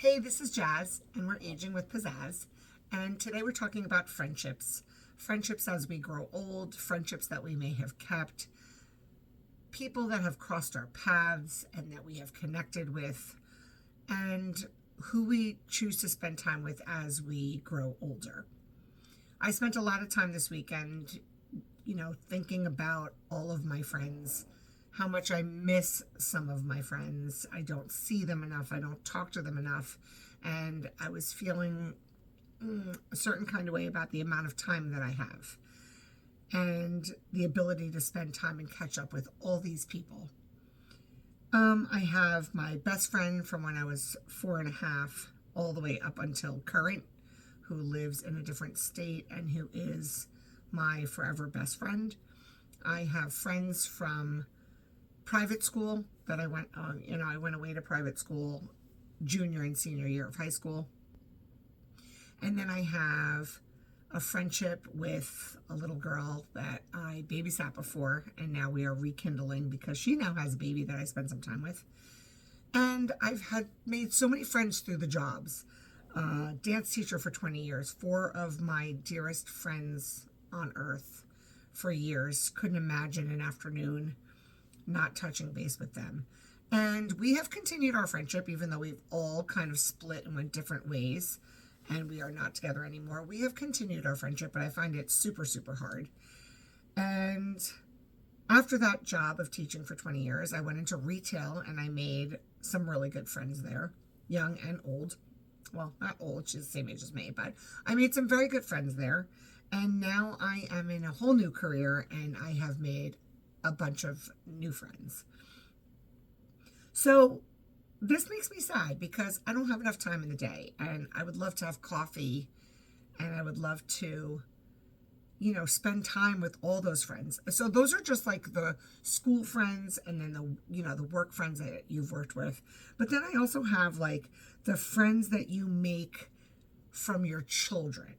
Hey, this is Jazz, and we're aging with pizzazz. And today we're talking about friendships. Friendships as we grow old, friendships that we may have kept, people that have crossed our paths and that we have connected with, and who we choose to spend time with as we grow older. I spent a lot of time this weekend, thinking about all of my friends, how much I miss some of my friends. I don't see them enough. I don't talk to them enough. And I was feeling a certain kind of way about the amount of time that I have and the ability to spend time and catch up with all these people. I have my best friend from when I was 4.5 all the way up until current, who lives in a different state and who is my forever best friend. I have friends from private school that I went on. I went away to private school junior and senior year of high school. And then I have a friendship with a little girl that I babysat before, and now we are rekindling because she now has a baby that I spend some time with. And I've made so many friends through the jobs. Dance teacher for 20 years, 4 of my dearest friends on earth for years. Couldn't imagine an afternoon not touching base with them. And we have continued our friendship, even though we've all kind of split and went different ways, and we are not together anymore. We have continued our friendship, but I find it super, super hard. And after that job of teaching for 20 years, I went into retail and I made some really good friends there, young and old. Well, not old, she's the same age as me, but I made some very good friends there. And now I am in a whole new career and I have made a bunch of new friends. So this makes me sad because I don't have enough time in the day, and I would love to have coffee, and I would love to, spend time with all those friends. So those are just like the school friends, and then the work friends that you've worked with. But then I also have like the friends that you make from your children.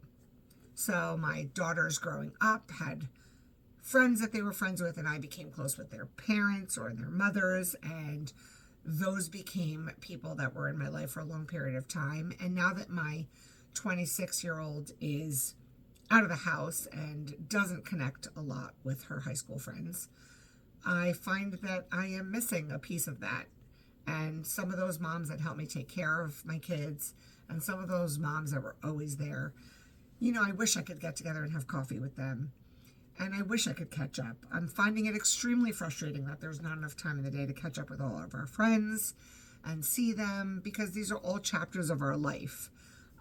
So my daughters growing up had friends that they were friends with, and I became close with their parents or their mothers, and those became people that were in my life for a long period of time. And now that my 26-year-old is out of the house and doesn't connect a lot with her high school friends, I find that I am missing a piece of that. And some of those moms that helped me take care of my kids, and some of those moms that were always there, I wish I could get together and have coffee with them. And I wish I could catch up. I'm finding it extremely frustrating that there's not enough time in the day to catch up with all of our friends and see them, because these are all chapters of our life.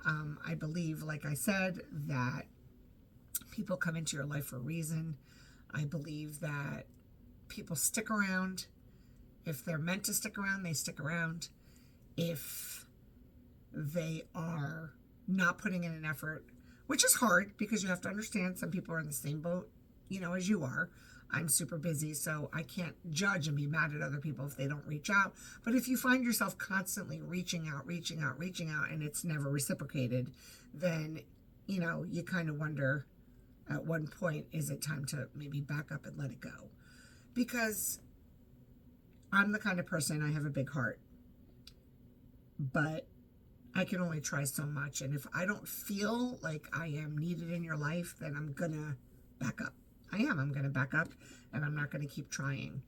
I believe, like I said, that people come into your life for a reason. I believe that people stick around. If they're meant to stick around, they stick around. If they are not putting in an effort, which is hard because you have to understand some people are in the same boat as you are. I'm super busy, so I can't judge and be mad at other people if they don't reach out. But if you find yourself constantly reaching out, and it's never reciprocated, then, you kind of wonder at one point, is it time to maybe back up and let it go? Because I'm the kind of person, I have a big heart, but I can only try so much. And if I don't feel like I am needed in your life, then I'm going to back up. I'm going to back up, and I'm not going to keep trying.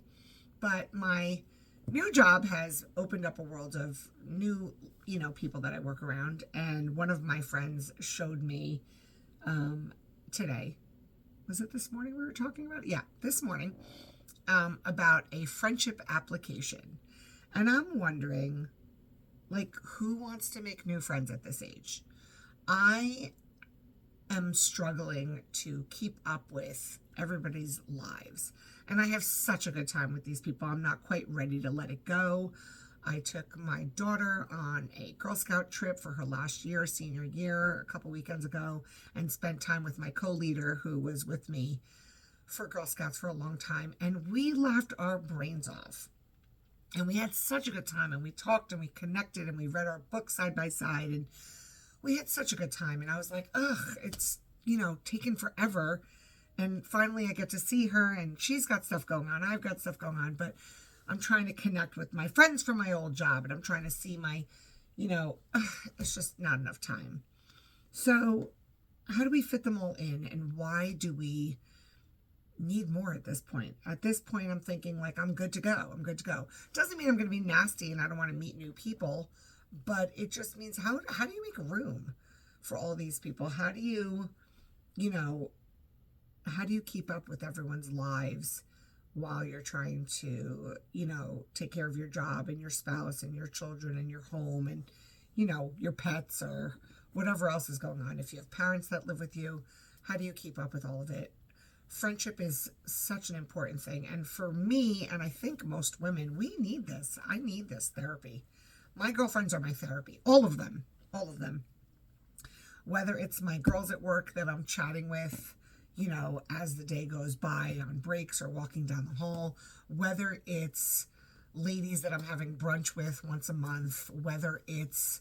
But my new job has opened up a world of new, people that I work around. And one of my friends showed me today. Was it this morning we were talking about? Yeah, this morning, about a friendship application. And I'm wondering, who wants to make new friends at this age? I am struggling to keep up with everybody's lives. And I have such a good time with these people. I'm not quite ready to let it go. I took my daughter on a Girl Scout trip for her last year, senior year, a couple weekends ago, and spent time with my co-leader who was with me for Girl Scouts for a long time. And we laughed our brains off. And we had such a good time, and we talked and we connected and we read our books side by side, and we had such a good time. And I was like, it's, taken forever. And finally I get to see her, and she's got stuff going on. I've got stuff going on, but I'm trying to connect with my friends from my old job, and I'm trying to see my, You know, it's just not enough time. So, how do we fit them all in, and why do we need more at this point? At this point, I'm thinking like I'm good to go. I'm good to go. Doesn't mean I'm going to be nasty and I don't want to meet new people, but it just means how do you make room for all these people? How do you, you know, how do you keep up with everyone's lives while you're trying to, take care of your job and your spouse and your children and your home and, your pets or whatever else is going on? If you have parents that live with you, how do you keep up with all of it? Friendship is such an important thing. And for me, and I think most women, we need this. I need this therapy. My girlfriends are my therapy. All of them. All of them. Whether it's my girls at work that I'm chatting with, as the day goes by on breaks or walking down the hall, whether it's ladies that I'm having brunch with once a month, whether it's,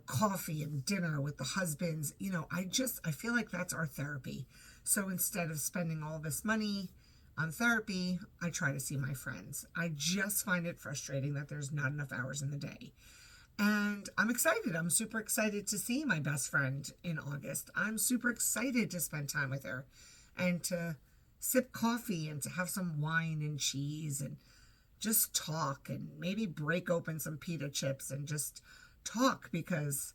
coffee and dinner with the husbands, I feel like that's our therapy. So instead of spending all this money on therapy, I try to see my friends. I just find it frustrating that there's not enough hours in the day. And I'm excited. I'm super excited to see my best friend in August. I'm super excited to spend time with her and to sip coffee and to have some wine and cheese and just talk and maybe break open some pita chips and just talk because,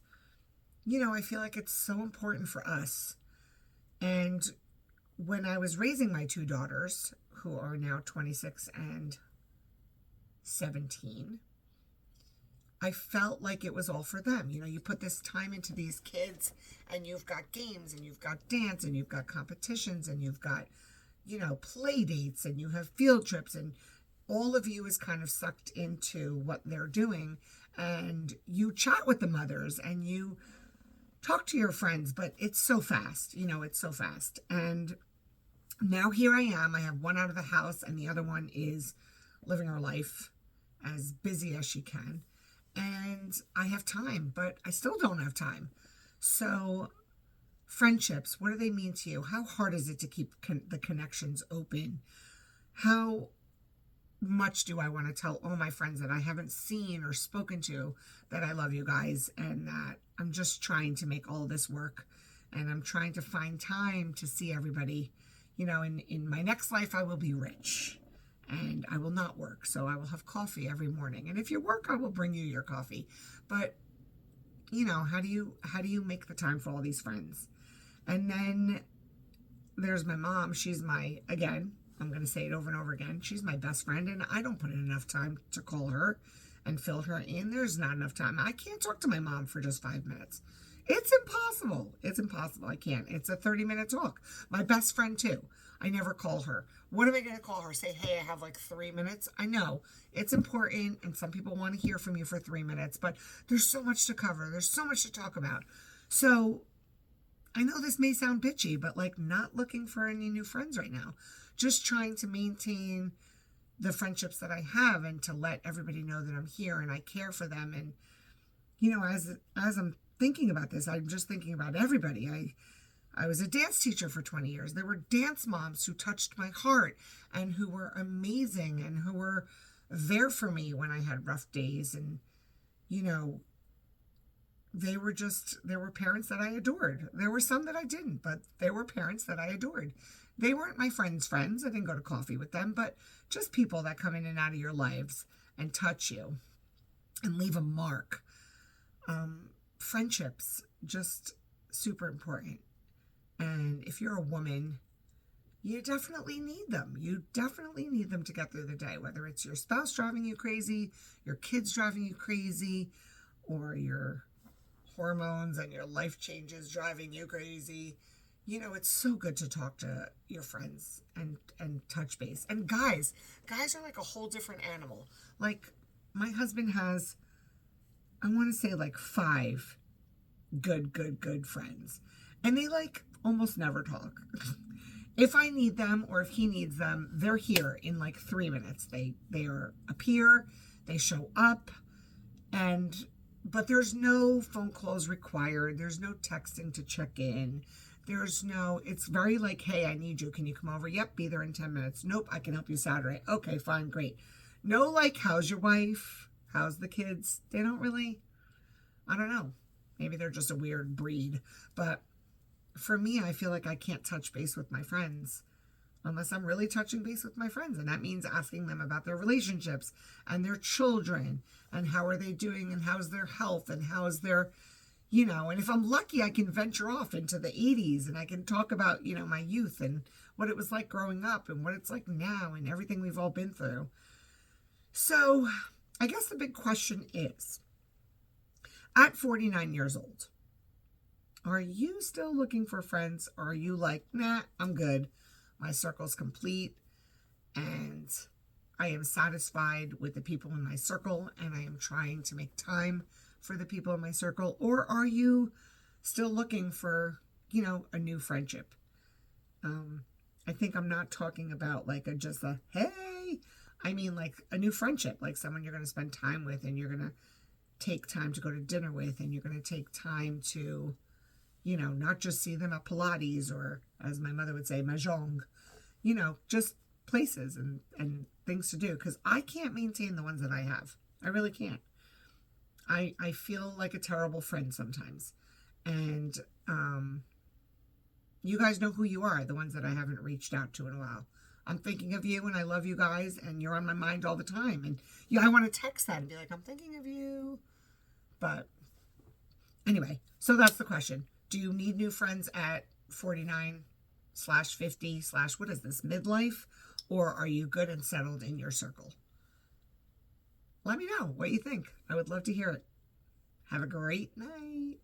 I feel like it's so important for us. And when I was raising my two daughters, who are now 26 and 17, I felt like it was all for them. You put this time into these kids and you've got games and you've got dance and you've got competitions and you've got, play dates and you have field trips and all of you is kind of sucked into what they're doing and you chat with the mothers and you talk to your friends, but it's so fast, it's so fast. And now here I am. I have one out of the house and the other one is living her life as busy as she can. And I have time, but I still don't have time. So friendships, what do they mean to you? How hard is it to keep the connections open? How much do I want to tell all my friends that I haven't seen or spoken to that I love you guys and that I'm just trying to make all this work and I'm trying to find time to see everybody. In my next life, I will be rich. And I will not work, so I will have coffee every morning. And if you work, I will bring you your coffee. But, how do you make the time for all these friends? And then there's my mom. She's again, I'm going to say it over and over again, she's my best friend, and I don't put in enough time to call her and fill her in. There's not enough time. I can't talk to my mom for just 5 minutes. It's impossible. It's impossible. I can't. It's a 30-minute talk. My best friend, too. I never call her. What am I going to call her? Say, hey, I have like 3 minutes? I know it's important and some people want to hear from you for 3 minutes, but there's so much to cover. There's so much to talk about. So I know this may sound bitchy, but like not looking for any new friends right now. Just trying to maintain the friendships that I have and to let everybody know that I'm here and I care for them. And, as I'm thinking about this, I'm just thinking about everybody. I was a dance teacher for 20 years. There were dance moms who touched my heart and who were amazing and who were there for me when I had rough days. And, there were parents that I adored. There were some that I didn't, but there were parents that I adored. They weren't my friends' friends. I didn't go to coffee with them, but just people that come in and out of your lives and touch you and leave a mark. Friendships, just super important. And if you're a woman, you definitely need them. You definitely need them to get through the day, whether it's your spouse driving you crazy, your kids driving you crazy, or your hormones and your life changes driving you crazy. It's so good to talk to your friends and touch base. And guys are like a whole different animal. Like my husband has, I want to say like 5 good friends. And they like almost never talk. If I need them or if he needs them, they're here in like 3 minutes. They appear, they show up, but there's no phone calls required. There's no texting to check in. It's very like, hey, I need you. Can you come over? Yep, be there in 10 minutes. Nope, I can help you Saturday. Okay, fine, great. No, like, how's your wife? How's the kids? They don't really, I don't know. Maybe they're just a weird breed. But for me, I feel like I can't touch base with my friends unless I'm really touching base with my friends. And that means asking them about their relationships and their children and how are they doing and how's their health and how's their, and if I'm lucky, I can venture off into the 80s and I can talk about, my youth and what it was like growing up and what it's like now and everything we've all been through. So I guess the big question is, at 49 years old, are you still looking for friends, or are you like, nah, I'm good. My circle's complete and I am satisfied with the people in my circle and I am trying to make time for the people in my circle? Or are you still looking for, a new friendship? I think I'm not talking about like just a, hey, I mean like a new friendship, like someone you're going to spend time with and you're going to take time to go to dinner with and you're going to take time to, not just see them at Pilates or, as my mother would say, mahjong, just places and things to do. Because I can't maintain the ones that I have. I really can't. I feel like a terrible friend sometimes. And you guys know who you are, the ones that I haven't reached out to in a while. I'm thinking of you and I love you guys and you're on my mind all the time. And I want to text that and be like, I'm thinking of you. But anyway, so that's the question. Do you need new friends at 49/50/ what is this, midlife? Or are you good and settled in your circle? Let me know what you think. I would love to hear it. Have a great night.